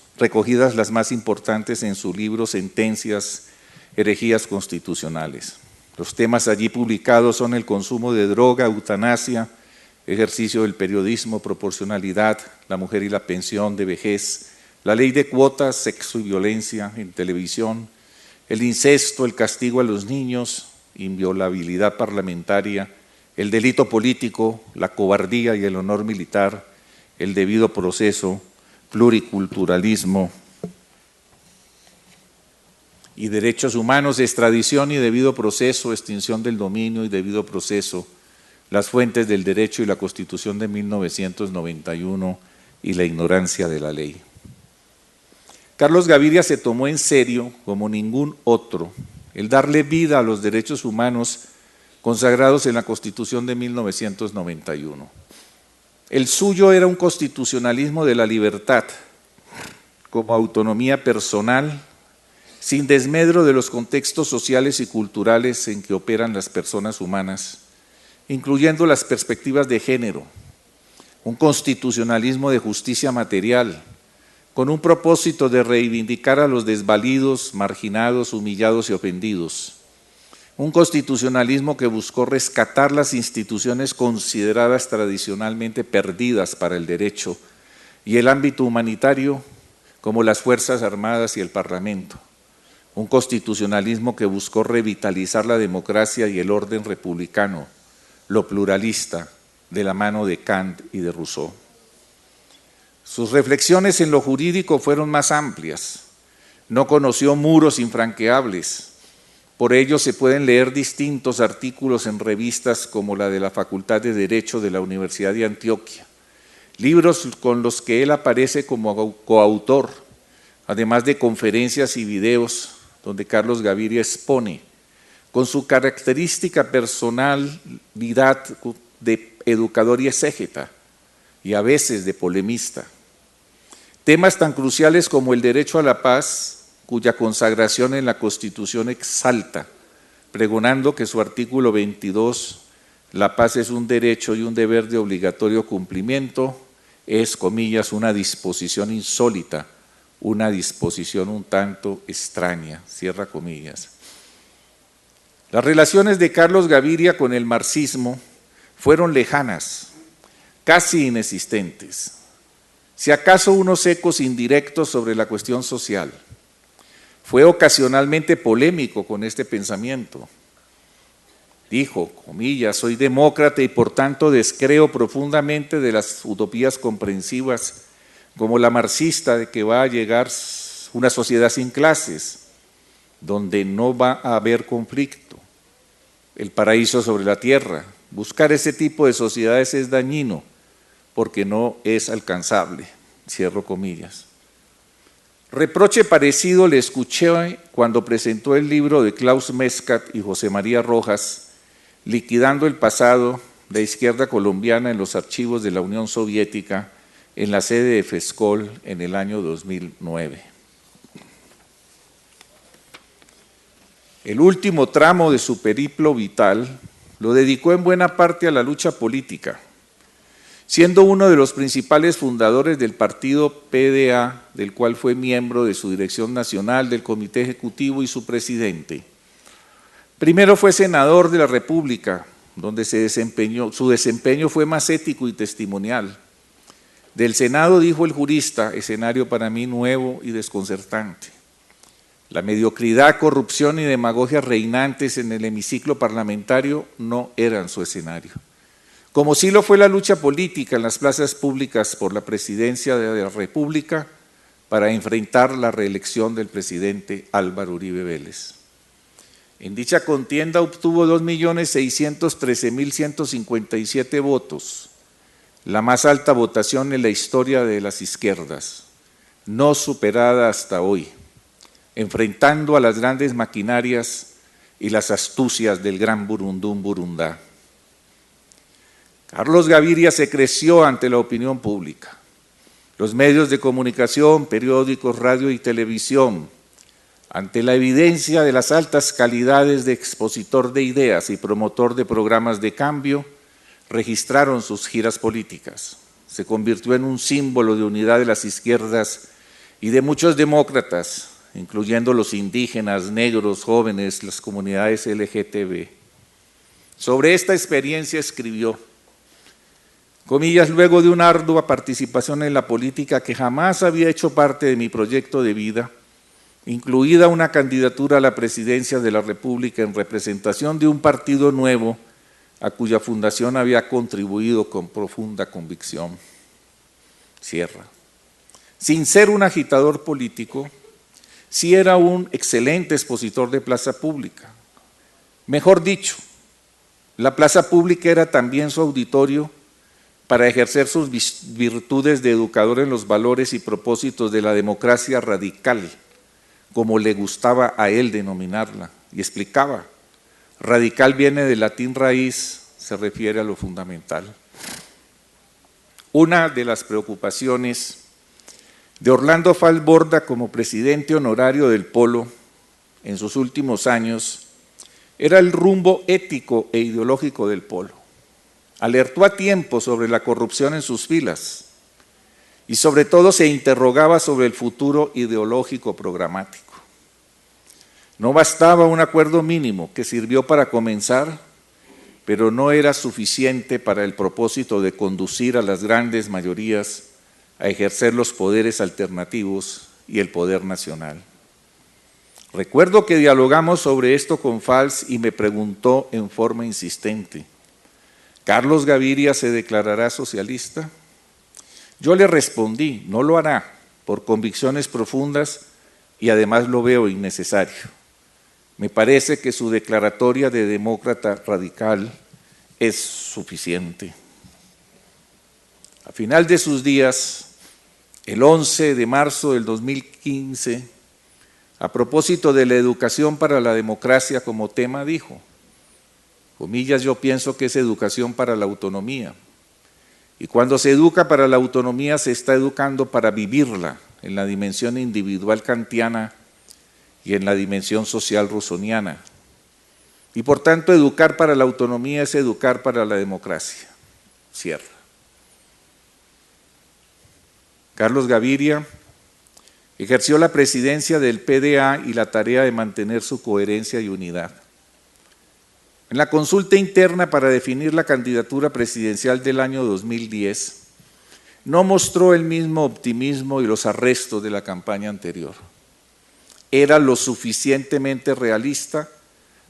las más importantes en su libro Sentencias, herejías constitucionales. Los temas allí publicados son el consumo de droga, eutanasia, ejercicio del periodismo, proporcionalidad, la mujer y la pensión de vejez, la ley de cuotas, sexo y violencia en televisión, el incesto, el castigo a los niños, inviolabilidad parlamentaria, el delito político, la cobardía y el honor militar, el debido proceso, pluriculturalismo y derechos humanos, extradición y debido proceso, extinción del dominio y debido proceso, las fuentes del derecho y la Constitución de 1991 y la ignorancia de la ley. Carlos Gaviria se tomó en serio, como ningún otro, el darle vida a los derechos humanos consagrados en la Constitución de 1991. El suyo era un constitucionalismo de la libertad, como autonomía personal, sin desmedro de los contextos sociales y culturales en que operan las personas humanas, incluyendo las perspectivas de género, un constitucionalismo de justicia material, con un propósito de reivindicar a los desvalidos, marginados, humillados y ofendidos. Un constitucionalismo que buscó rescatar las instituciones consideradas tradicionalmente perdidas para el derecho y el ámbito humanitario, como las Fuerzas Armadas y el Parlamento. Un constitucionalismo que buscó revitalizar la democracia y el orden republicano, lo pluralista, de la mano de Kant y de Rousseau. Sus reflexiones en lo jurídico fueron más amplias. No conoció muros infranqueables. Por ello se pueden leer distintos artículos en revistas como la de la Facultad de Derecho de la Universidad de Antioquia, libros con los que él aparece como coautor, además de conferencias y videos donde Carlos Gaviria expone, con su característica personalidad de educador y exégeta, y a veces de polemista. Temas tan cruciales como el derecho a la paz, cuya consagración en la Constitución exalta, pregonando que su artículo 22, la paz es un derecho y un deber de obligatorio cumplimiento, es, comillas, una disposición insólita, una disposición un tanto extraña, cierra comillas. Las relaciones de Carlos Gaviria con el marxismo fueron lejanas, casi inexistentes, si acaso unos ecos indirectos sobre la cuestión social. Fue ocasionalmente polémico con este pensamiento. Dijo, comillas, soy demócrata y por tanto descreo profundamente de las utopías comprensivas como la marxista de que va a llegar una sociedad sin clases, donde no va a haber conflicto, el paraíso sobre la tierra. Buscar ese tipo de sociedades es dañino porque no es alcanzable, cierro comillas. Reproche parecido le escuché cuando presentó el libro de Klaus Mescat y José María Rojas, Liquidando el pasado, la izquierda colombiana en los archivos de la Unión Soviética, en la sede de FESCOL en el año 2009. El último tramo de su periplo vital lo dedicó en buena parte a la lucha política, siendo uno de los principales fundadores del partido PDA, del cual fue miembro de su dirección nacional, del comité ejecutivo y su presidente. Primero fue senador de la República, donde su desempeño fue más ético y testimonial. Del Senado, dijo el jurista, escenario para mí nuevo y desconcertante. La mediocridad, corrupción y demagogia reinantes en el hemiciclo parlamentario no eran su escenario. Como sí lo fue la lucha política en las plazas públicas por la presidencia de la República para enfrentar la reelección del presidente Álvaro Uribe Vélez. En dicha contienda obtuvo 2.613.157 votos, la más alta votación en la historia de las izquierdas, no superada hasta hoy, enfrentando a las grandes maquinarias y las astucias del gran Burundún Burundá. Carlos Gaviria se creció ante la opinión pública. Los medios de comunicación, periódicos, radio y televisión, ante la evidencia de las altas calidades de expositor de ideas y promotor de programas de cambio, registraron sus giras políticas. Se convirtió en un símbolo de unidad de las izquierdas y de muchos demócratas, incluyendo los indígenas, negros, jóvenes, las comunidades LGTB. Sobre esta experiencia escribió, comillas, luego de una ardua participación en la política que jamás había hecho parte de mi proyecto de vida, incluida una candidatura a la presidencia de la República en representación de un partido nuevo a cuya fundación había contribuido con profunda convicción. Cierra. Sin ser un agitador político, sí era un excelente expositor de plaza pública. Mejor dicho, la plaza pública era también su auditorio para ejercer sus virtudes de educador en los valores y propósitos de la democracia radical, como le gustaba a él denominarla, y explicaba, radical viene del latín raíz, se refiere a lo fundamental. Una de las preocupaciones de Orlando Falborda como presidente honorario del Polo en sus últimos años era el rumbo ético e ideológico del Polo. Alertó a tiempo sobre la corrupción en sus filas y sobre todo se interrogaba sobre el futuro ideológico programático. No bastaba un acuerdo mínimo que sirvió para comenzar, pero no era suficiente para el propósito de conducir a las grandes mayorías a ejercer los poderes alternativos y el poder nacional. Recuerdo que dialogamos sobre esto con Valls y me preguntó en forma insistente, ¿Carlos Gaviria se declarará socialista? Yo le respondí, no lo hará, por convicciones profundas y además lo veo innecesario. Me parece que su declaratoria de demócrata radical es suficiente. A final de sus días, el 11 de marzo del 2015, a propósito de la educación para la democracia como tema, dijo, comillas, yo pienso que es educación para la autonomía. Y cuando se educa para la autonomía, se está educando para vivirla en la dimensión individual kantiana y en la dimensión social rusoniana. Y por tanto, educar para la autonomía es educar para la democracia. Cierra. Carlos Gaviria ejerció la presidencia del PDA y la tarea de mantener su coherencia y unidad. En la consulta interna para definir la candidatura presidencial del año 2010, no mostró el mismo optimismo y los arrestos de la campaña anterior. era lo suficientemente realista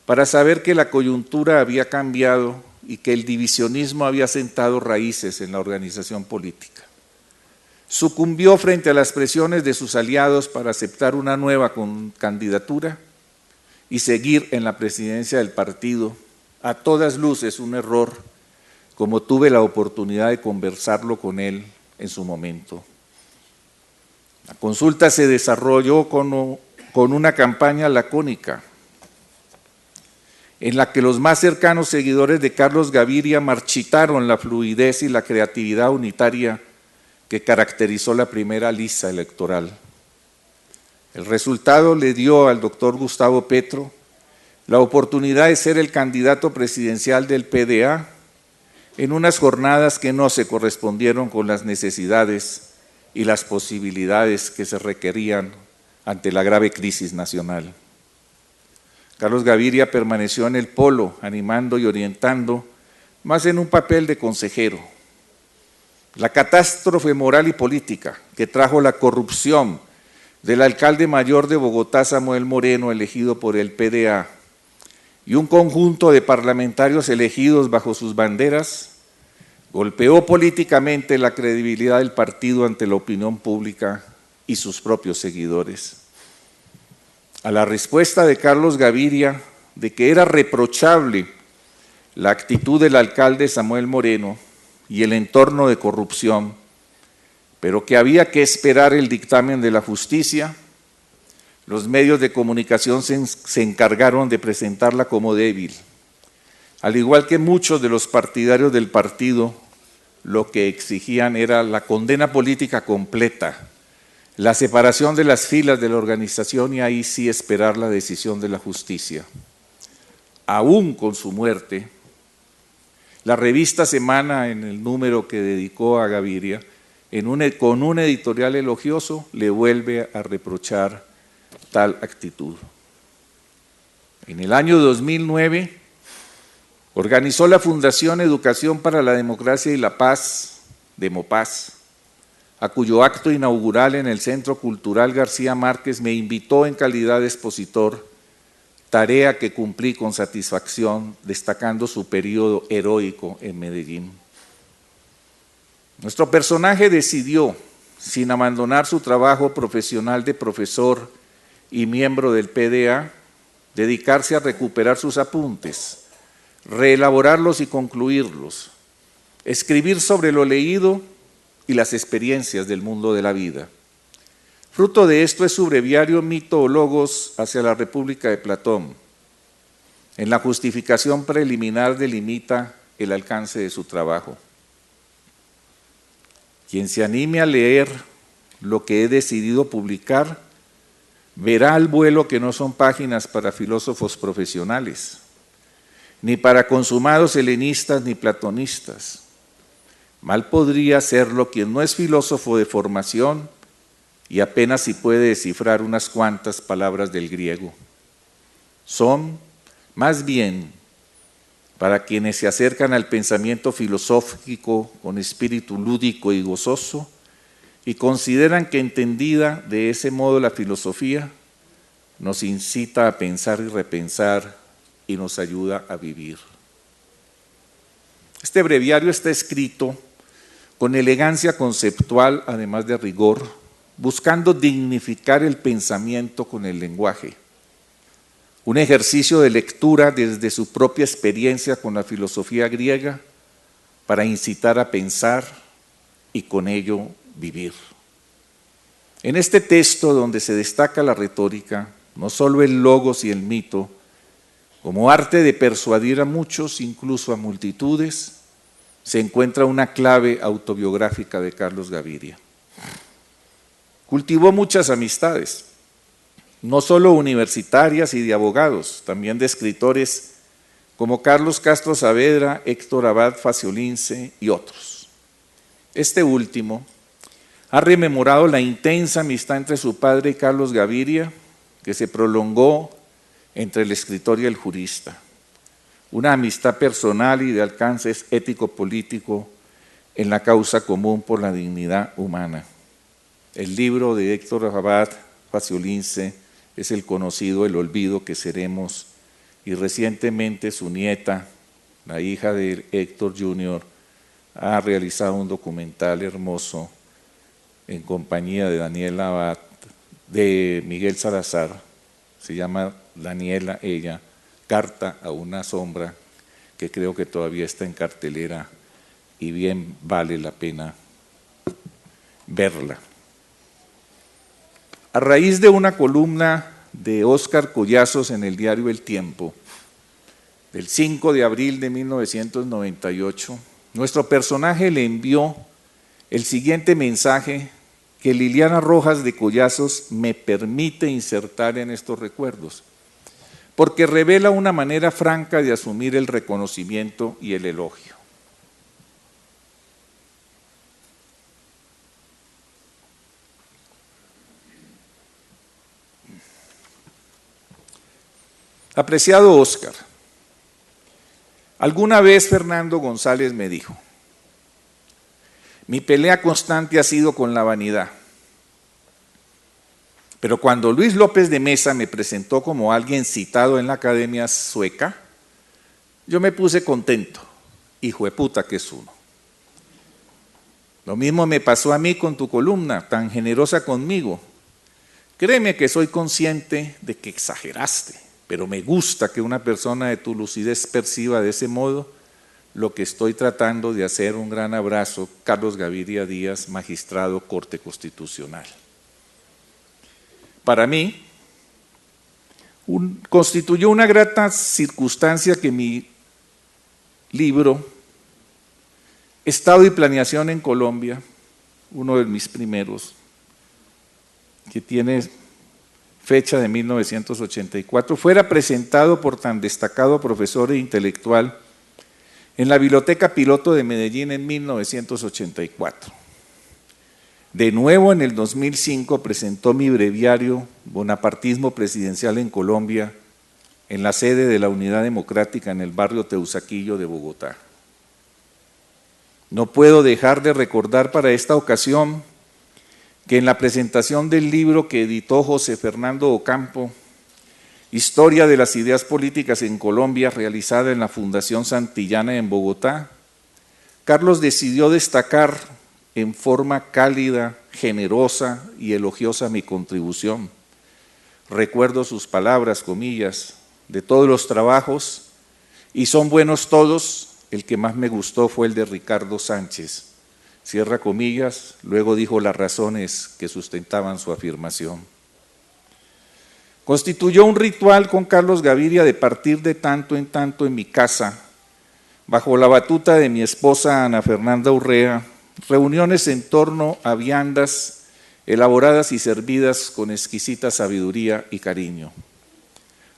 para saber que la coyuntura había cambiado y que el divisionismo había sentado raíces en la organización política. Sucumbió frente a las presiones de sus aliados para aceptar una nueva candidatura y seguir en la presidencia del partido, a todas luces un error, como tuve la oportunidad de conversarlo con él en su momento. La consulta se desarrolló con una campaña lacónica, en la que los más cercanos seguidores de Carlos Gaviria marchitaron la fluidez y la creatividad unitaria que caracterizó la primera lista electoral. El resultado le dio al doctor Gustavo Petro la oportunidad de ser el candidato presidencial del PDA en unas jornadas que no se correspondieron con las necesidades y las posibilidades que se requerían ante la grave crisis nacional. Carlos Gaviria permaneció en el polo, animando y orientando, más en un papel de consejero. La catástrofe moral y política que trajo la corrupción del alcalde mayor de Bogotá, Samuel Moreno, elegido por el PDA, y un conjunto de parlamentarios elegidos bajo sus banderas, golpeó políticamente la credibilidad del partido ante la opinión pública y sus propios seguidores. A la respuesta de Carlos Gaviria de que era reprochable la actitud del alcalde Samuel Moreno y el entorno de corrupción, pero que había que esperar el dictamen de la justicia, los medios de comunicación se encargaron de presentarla como débil. Al igual que muchos de los partidarios del partido, lo que exigían era la condena política completa, la separación de las filas de la organización y ahí sí esperar la decisión de la justicia. Aún con su muerte, la revista Semana, en el número que dedicó a Gaviria, con un editorial elogioso, le vuelve a reprochar tal actitud. En el año 2009, organizó la Fundación Educación para la Democracia y la Paz, Demopaz, a cuyo acto inaugural en el Centro Cultural García Márquez me invitó en calidad de expositor, tarea que cumplí con satisfacción, destacando su periodo heroico en Medellín. Nuestro personaje decidió, sin abandonar su trabajo profesional de profesor y miembro del PDA, dedicarse a recuperar sus apuntes, reelaborarlos y concluirlos, escribir sobre lo leído y las experiencias del mundo de la vida. Fruto de esto es su breviario Mito o Logos hacia la República de Platón. En la justificación preliminar delimita el alcance de su trabajo. Quien se anime a leer lo que he decidido publicar, verá al vuelo que no son páginas para filósofos profesionales, ni para consumados helenistas ni platonistas. Mal podría serlo quien no es filósofo de formación y apenas si puede descifrar unas cuantas palabras del griego. Son, más bien, para quienes se acercan al pensamiento filosófico con espíritu lúdico y gozoso y consideran que entendida de ese modo la filosofía nos incita a pensar y repensar y nos ayuda a vivir. Este breviario está escrito con elegancia conceptual, además de rigor, buscando dignificar el pensamiento con el lenguaje. Un ejercicio de lectura desde su propia experiencia con la filosofía griega para incitar a pensar y con ello vivir. En este texto, donde se destaca la retórica, no solo el logos y el mito, como arte de persuadir a muchos, incluso a multitudes, se encuentra una clave autobiográfica de Carlos Gaviria. Cultivó muchas amistades, no solo universitarias y de abogados, también de escritores como Carlos Castro Saavedra, Héctor Abad Faciolince y otros. Este último ha rememorado la intensa amistad entre su padre y Carlos Gaviria, que se prolongó entre el escritor y el jurista. Una amistad personal y de alcance ético-político en la causa común por la dignidad humana. El libro de Héctor Abad Faciolince es el conocido El olvido que seremos, y recientemente su nieta, la hija de Héctor Jr., ha realizado un documental hermoso en compañía de Daniela Abad, de Miguel Salazar, se llama Daniela, ella, Carta a una sombra, que creo que todavía está en cartelera y bien vale la pena verla. A raíz de una columna de Óscar Collazos en el diario El Tiempo, del 5 de abril de 1998, nuestro personaje le envió el siguiente mensaje que Liliana Rojas de Collazos me permite insertar en estos recuerdos, porque revela una manera franca de asumir el reconocimiento y el elogio. Apreciado Óscar, alguna vez Fernando González me dijo: mi pelea constante ha sido con la vanidad, pero cuando Luis López de Mesa me presentó como alguien citado en la Academia Sueca, yo me puse contento, hijo de puta que es uno. Lo mismo me pasó a mí con tu columna, tan generosa conmigo. Créeme que soy consciente de que exageraste, pero me gusta que una persona de tu lucidez perciba de ese modo lo que estoy tratando de hacer. Un gran abrazo, Carlos Gaviria Díaz, magistrado Corte Constitucional. Para mí, constituyó una grata circunstancia que mi libro, Estado y Planeación en Colombia, uno de mis primeros, que tiene fecha de 1984, fuera presentado por tan destacado profesor e intelectual en la Biblioteca Piloto de Medellín en 1984. De nuevo en el 2005 presentó mi breviario Bonapartismo Presidencial en Colombia en la sede de la Unidad Democrática en el barrio Teusaquillo de Bogotá. No puedo dejar de recordar para esta ocasión que en la presentación del libro que editó José Fernando Ocampo, Historia de las Ideas Políticas en Colombia, realizada en la Fundación Santillana en Bogotá, Carlos decidió destacar en forma cálida, generosa y elogiosa mi contribución. Recuerdo sus palabras, comillas, de todos los trabajos, y son buenos todos, el que más me gustó fue el de Ricardo Sánchez. Cierra comillas, luego dijo las razones que sustentaban su afirmación. Constituyó un ritual con Carlos Gaviria de partir de tanto en tanto en mi casa, bajo la batuta de mi esposa Ana Fernanda Urrea, reuniones en torno a viandas elaboradas y servidas con exquisita sabiduría y cariño.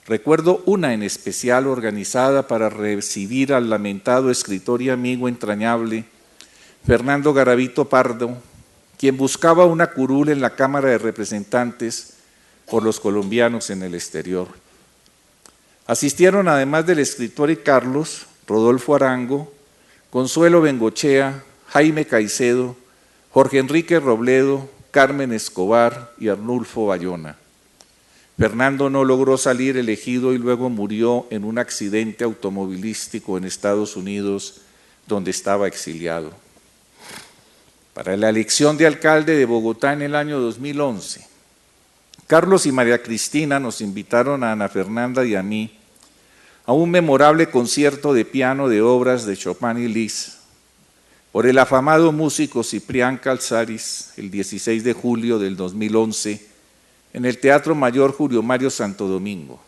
Recuerdo una en especial organizada para recibir al lamentado escritor y amigo entrañable Fernando Garavito Pardo, quien buscaba una curul en la Cámara de Representantes por los colombianos en el exterior. Asistieron, además del escritor y Carlos, Rodolfo Arango, Consuelo Bengochea, Jaime Caicedo, Jorge Enrique Robledo, Carmen Escobar y Arnulfo Bayona. Fernando no logró salir elegido y luego murió en un accidente automovilístico en Estados Unidos, donde estaba exiliado. Para la elección de alcalde de Bogotá en el año 2011, Carlos y María Cristina nos invitaron a Ana Fernanda y a mí a un memorable concierto de piano de obras de Chopin y Liszt por el afamado músico Ciprián Calzaris el 16 de julio del 2011 en el Teatro Mayor Julio Mario Santo Domingo.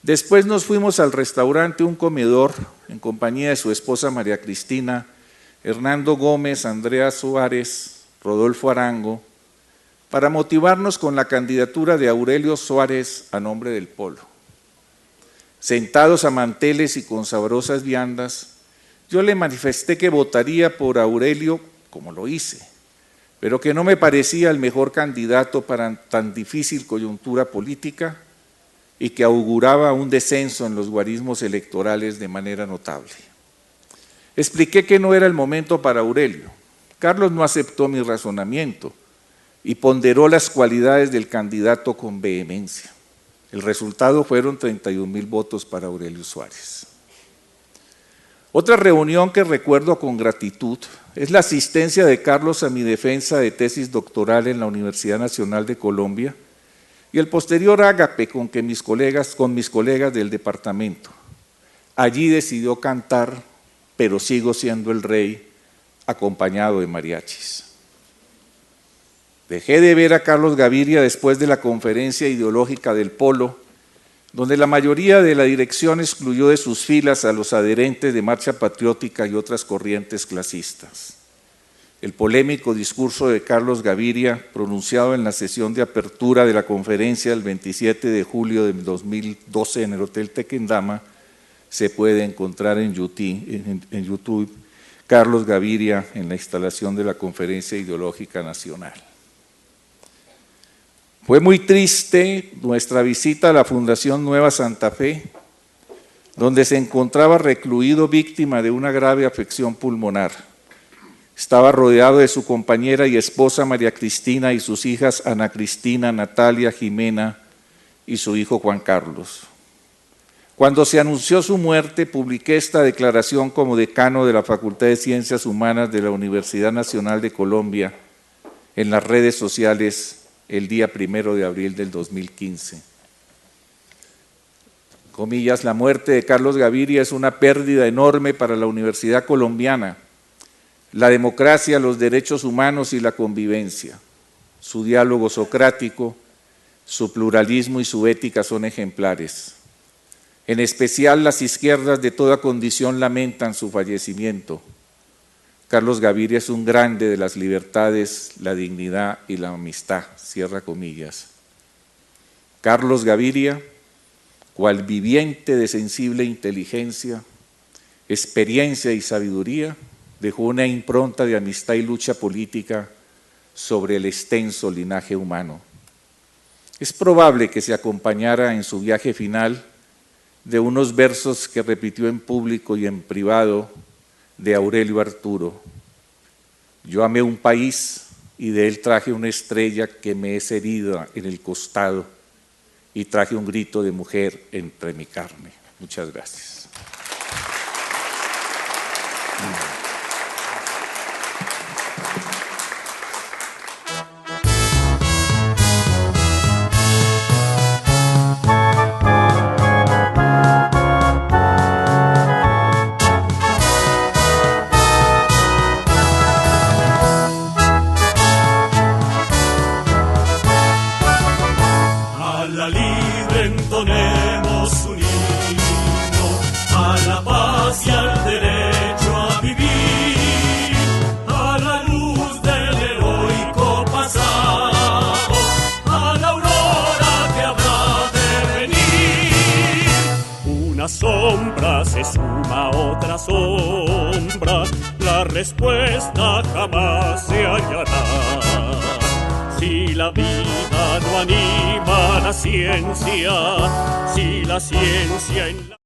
Después nos fuimos al restaurante Un Comedor en compañía de su esposa María Cristina, Hernando Gómez, Andrea Suárez, Rodolfo Arango, para motivarnos con la candidatura de Aurelio Suárez a nombre del Polo. Sentados a manteles y con sabrosas viandas, yo le manifesté que votaría por Aurelio, como lo hice, pero que no me parecía el mejor candidato para tan difícil coyuntura política y que auguraba un descenso en los guarismos electorales de manera notable. Expliqué que no era el momento para Aurelio. Carlos no aceptó mi razonamiento, y ponderó las cualidades del candidato con vehemencia. El resultado fueron 31.000 votos para Aurelio Suárez. Otra reunión que recuerdo con gratitud es la asistencia de Carlos a mi defensa de tesis doctoral en la Universidad Nacional de Colombia y el posterior ágape con mis colegas del departamento. Allí decidió cantar Pero sigo siendo el rey, acompañado de mariachis. Dejé de ver a Carlos Gaviria después de la conferencia ideológica del Polo, donde la mayoría de la dirección excluyó de sus filas a los adherentes de Marcha Patriótica y otras corrientes clasistas. El polémico discurso de Carlos Gaviria, pronunciado en la sesión de apertura de la conferencia del 27 de julio de 2012 en el Hotel Tequendama, se puede encontrar en YouTube, Carlos Gaviria en la instalación de la Conferencia Ideológica Nacional. Fue muy triste nuestra visita a la Fundación Nueva Santa Fe, donde se encontraba recluido víctima de una grave afección pulmonar. Estaba rodeado de su compañera y esposa María Cristina y sus hijas Ana Cristina, Natalia, Jimena y su hijo Juan Carlos. Cuando se anunció su muerte, publiqué esta declaración como decano de la Facultad de Ciencias Humanas de la Universidad Nacional de Colombia en las redes sociales el día 1 de abril del 2015. Comillas, la muerte de Carlos Gaviria es una pérdida enorme para la Universidad Colombiana, la democracia, los derechos humanos y la convivencia. Su diálogo socrático, su pluralismo y su ética son ejemplares. En especial las izquierdas de toda condición lamentan su fallecimiento. Carlos Gaviria es un grande de las libertades, la dignidad y la amistad, cierra comillas. Carlos Gaviria, cual viviente de sensible inteligencia, experiencia y sabiduría, dejó una impronta de amistad y lucha política sobre el extenso linaje humano. Es probable que se acompañara en su viaje final de unos versos que repitió en público y en privado de Aurelio Arturo. Yo amé un país y de él traje una estrella que me es herida en el costado y traje un grito de mujer entre mi carne. Muchas gracias. Sombra se suma a otra sombra, la respuesta jamás se hallará. Si la vida no anima la ciencia, si la ciencia en la